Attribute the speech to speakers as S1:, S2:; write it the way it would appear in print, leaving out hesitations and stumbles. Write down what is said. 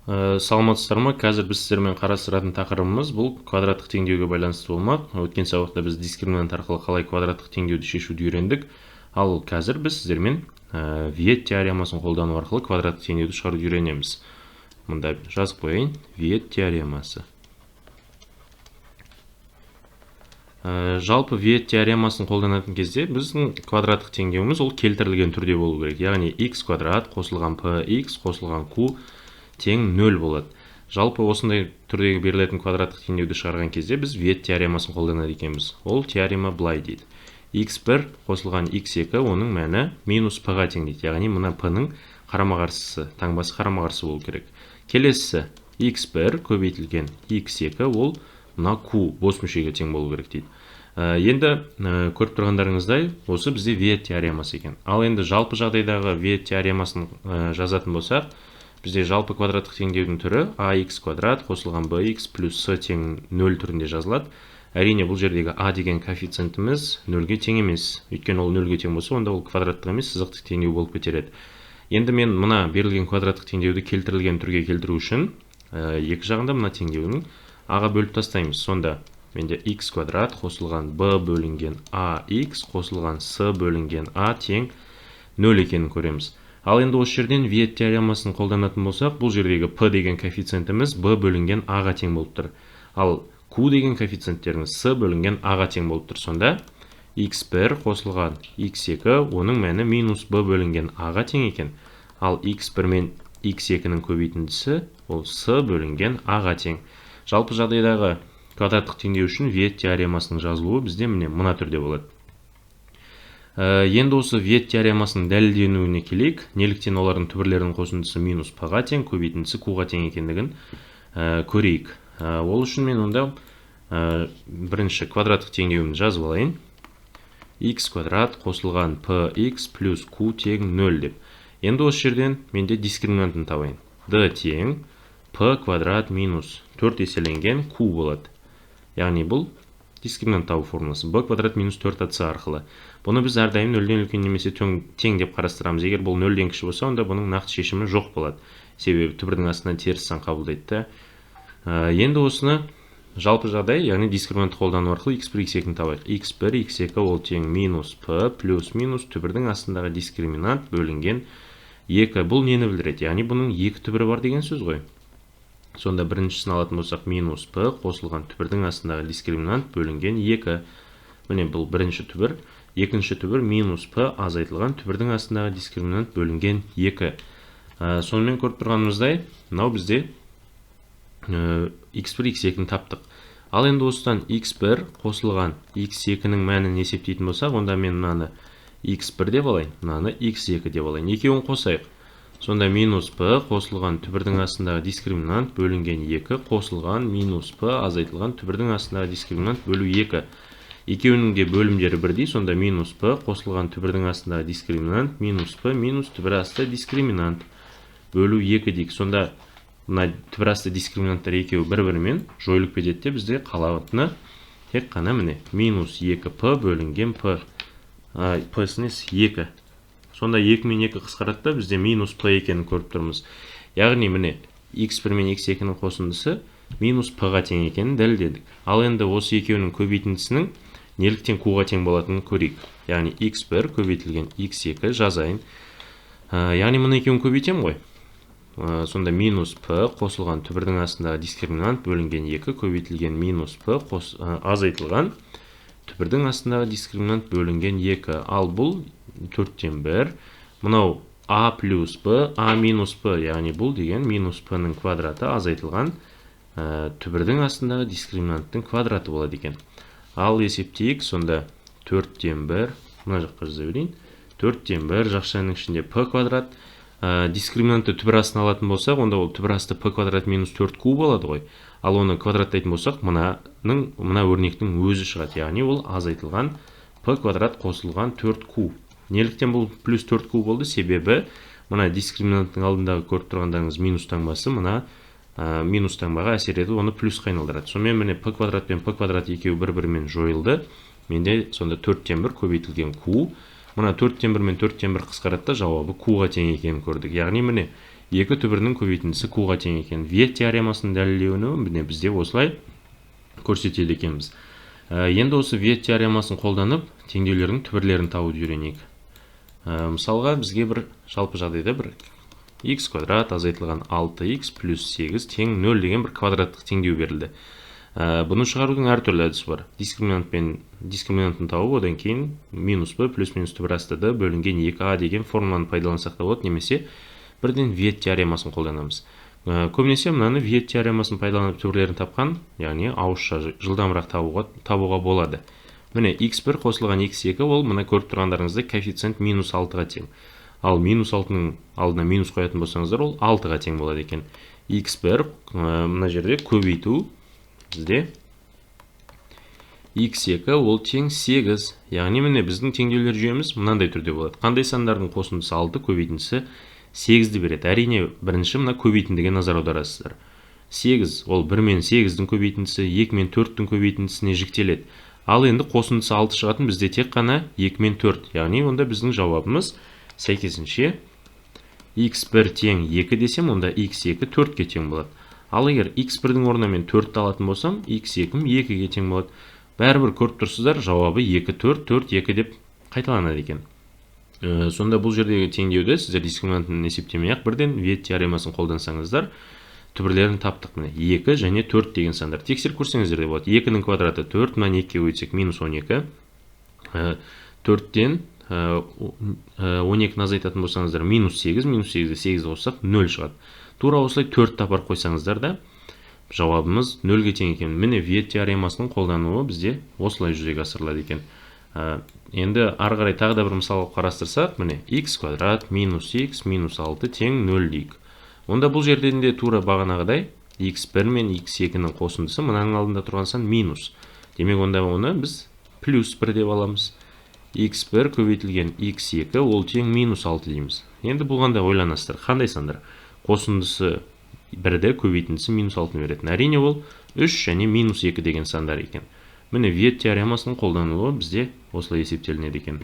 S1: Саламатсыздар ма? Қазір біз сіздермен қарастыратын тақырыбымыз бұл квадраттық теңдеуге байланысты болмақ. Өткен сабақта біз дискриминант арқылы қалай квадраттық теңдеуді шешуді үйрендік. Ал қазір біз сіздермен Виет теоремасын қолдану арқылы квадраттық теңдеуді шығаруды үйренеміз. Мұнда жазып қояйын. Виет теоремасы. Жалпы Виет теоремасын қолданатын кезде біздің квадраттық теңдеуіміз ол келтірілген түрде болу керек. Яғни x квадрат қосылған px қосылған q тең 0 болады. Жалпы осындай түрдегі берілетін квадраттық теңдеуді шығарған кезде біз Виет теоремасын қолданады екенбіз. Ол теорема былай дейді. x1 қосылған x2 оның мәні минус p-ға тең дейді. Яғни мына p-ның қарама-қарсысы, таңбасы қарама-қарсы болу керек. Келесісі x1 көбейтілген x2 ол мына q бос мүшеге тең болу керек дейді. Енді көріп тұрғандарыңыздай осы бізде Виет теоремасы екен. Ал енді жалпы жағдайдағы Виет теоремасын жазатын болсақ, бізде жалпы квадраттық теңдеудің түрі ax квадрат қосылған bx плюс c тең 0 түрінде жазылады. Әрине бұл жердегі a деген коэффициентіміз 0-ге тең емес. Өйткені ол 0-ге тең болса, онда ол квадраттық емес, сызықтық теңдеу болып кетер еді. Енді мен мына берілген квадраттық теңдеуді келтірілген түрге келтіру үшін екі жағында мына теңдеудің a-ға бөліп тастаймыз. Сонда менде x квадрат қосылған b бөлінген ax қосылған c бөлінген a тең 0 екенін көреміз. Ал енді осы жерден Виет теоремасын қолданатын болсақ, бұл жердегі p деген коэффициентіміз b бөлінген a-ға тең болып тұр. Ал q деген коэффициенттеріміз c бөлінген a-ға тең болып тұр. Сонда x1 қосылған x2 оның мәні минус b бөлінген a-ға тең екен. Ал x1 мен x2-ның көбейтіндісі ол c бөлінген a-ға тең. Жалпы жағдайдағы квадраттық теңдеу үшін Виет теоремасының жазылуы бізде мына түрде болады. Енді осы Виет теоремасының дәлелденуіне келейік. Неліктен олардың түбірлерінің қосындысы минус p-ға тең, көбейтіндісі q-ға тең екендігін көрейік. Ол үшін мен онда бірінші квадраттық теңдеуімді жазып алайын. x квадрат қосылған px плюс q тең 0 деп. Енді осы жерден менде дискриминантын табайын. d тең p квадрат минус 4 еселенген q болады. Яғни бұл дискриминант табу формуласы b квадрат минус 4ac арқылы. Бұны біз әрдайым 0-ден үлкен немесе тең деп қарастырамыз. Егер бұл 0-ден кіші болса, онда бұның нақты шешімі жоқ болады. Себебі түбірдің астынан теріс сан қабылдайды. Енді осыны жалпы жағдай, яғни дискриминант қолдану арқылы x1, x2-ні табайық. x1, x2 ол тең минус p плюс минус түбірдің астындағы дискриминант бөлінген 2. Бұл нені білдіреді? Яғни бұның 2 түбірі бар деген сөз ғой. Сонда біріншісін алатын болсақ минус p қосылған түбірдің астындағы дискриминант бөлінген 2. Міне бұл бірінші түбір. Екінші түбір минус p азайтылған түбірдің астындағы дискриминант бөлінген 2. Сонымен көріп тұрғанымыздай, мынау бізде x1, x2-ні таптық. Ал енді осыдан x1 қосылған x2-ның мәнін есептейтін болсақ, онда мен мынаны x1 деп алайын, мынаны x2 деп алайын. Екеуін қосайық. Сонда минус p қосылған түбірдің астындағы дискриминант бөлінген 2 қосылған минус p азайтылған түбірдің астындағы дискриминант бөлу 2. Екеуінің де бөлімдері бірдей, сонда минус p қосылған түбірдің астындағы дискриминант минус p минус түбір асты дискриминант бөлу 2 дейік. Сонда мына түбір асты дискриминанттар екеуі бір-бірімен жойылып кетеді, бізде қалатыны тек қана міне минус 2p бөлінген p-сінес 2. Сонда 2 мен 2 қысқаратта бізде минус p екенін көріп тұрмыз. Яғни міне x1 мен x2-ның қосындысы минус p-ға тең екенін дәлелдедік. Ал енді осы екеуінің көбейтіндісінің неліктен q-ға тең болатынын көрейік. Яғни x1 көбейтілген x2 жазайын. Яғни мұны екеуін көбейтем ғой. Сонда минус p қосылған түбірдің астындағы дискриминант бөлінген 2 көбейтілген минус p азайтылған түбірдің астындағы дискриминант бөлінген 2. Ал бұл 4-тен 1. Мынау a плюс b, a минус p. Яғни бұл деген минус p-ның квадраты азайтылған түбірдің астындағы дискриминанттың квадраты болады екен. Ал есептейік, сонда 4-тен 1. Мына жаққа жаза берейін. 4-тен 1 жақшаның ішінде p квадрат. Дискриминантты түбір астына алатын болсақ, онда ол түбір асты p квадрат минус 4q болады ғой. Ал оны квадраттайтын болсақ, мына өрнектің өзі шығады. Яғни ол азайтылған p квадрат қосылған 4q. Неліктен бұл плюс 4q болды? Себебі мына дискриминанттың алдындағы көріп тұрғандарыңыз минус таңбасы мына минус таңбаға әсер етіп, оны плюсқа айналдырады. Сонымен міне p квадрат пен p квадрат екеуі бір-бірімен жойылды. Менде сонда 4-тен 1 көбейтілген q. Мына 4-тен 1 мен 4-тен 1 қысқаратта жауабы q-ға тең екенін көрдік. Яғни міне 2 түбірінің көбейтіндісі q-ға тең екен. Вет теоремасын дәлелдеуіне міне бізде осылай көрсетеді екенбіз. Енді осы вет теоремасын қолданып теңдеулердің түбірлерін тауып үйренейік. Мысалға бізге бір жалпы жағдайда бір x квадрат азайтылған 6x плюс 8 тең 0 деген бір квадраттық теңдеу берілді. Бұны шығарудың әртүрлі әдісі бар. Дискриминантын тауып, одан кейін минус b плюс минус түбір асты d бөлінген 2a деген формуланы пайдалансақ та болады, немесе бірден вет теоремасын қолданамыз. Көбінесе мынаны вет теоремасын пайдаланып түбірлерін тапқан, яғни ауызша жылдамырақ табуға болады. Міне x1 қосылған x2 ол мына көріп тұрғандарыңызда коэффициент минус 6-ға тең. Ал минус 6-ның алдына минус қоятын болсаңыздар, ол 6-ға тең болады екен. x1 мына жерде көбейту бізде x2 ол тең 8. Яғни міне біздің теңдеулер жүйеміз мынандай түрде болады. Қандай сандардың қосындысы 6, көбейтіндісі 8-ді береді. Әрине, бірінші мына көбейтіндіге назар аударасыздар. 8 ол 1 мен 8-дің көбейтіндісі, 2 мен 4-дің көбейтіндісіне жіктеледі. Ал енді қосындысы 6 шығатын бізде тек қана 2 мен 4. Яғни онда біздің жауабымыз сәйкесінше x1 тең 2 десем, онда x2 4-ге тең болады. Ал егер x1-дің орнына мен 4-ті алатын болсам, x2 2-ге тең болады. Бәрібір көріп тұрсыздар, жауабы 2 4 4 2 деп қайталанады екен. Сонда бұл жердегі теңдеуді сіздер дискриминантын есептемей-ақ бірден вет теоремасын қолдансаңыздар, түбірлерін таптық. Міне 2 және 4 деген сандар. Тексеріп көрсеңіздер де болады. 2-ның квадраты 4, мына 2-ге өтсек минус 12. 4-тен 12-ні азайтатын болсаңыздар минус 8, минус 8-ді 8 қоссақ 0 шығады. Тура осылай 4 апарып қойсаңыздар да жауабымыз 0-ге тең екен. Міне вет теоремасының қолдануы бізде осылай жүзеге асырылады екен. Енді ары қарай тағы да бір мысал қарастырсақ, міне x квадрат минус x минус 6 тең 0 дейік. Онда бұл жерден де тура бағанағыдай x1 мен x2-ның қосындысы мынаның алдында тұрған сан минус. Демек онда оны біз плюс 1 деп аламыз. x1 көбейтілген x2 ол тең минус 6 дейміз. Енді бұлғанда ойланасыздар, қандай сандар? Қосындысы 1-ді, көбейтіндісі минус 6-ны беретін. Әрине ол 3 және минус 2 деген сандар екен. Міне вет теоремасының қолданылуы бізде осылай есептелінеді екен.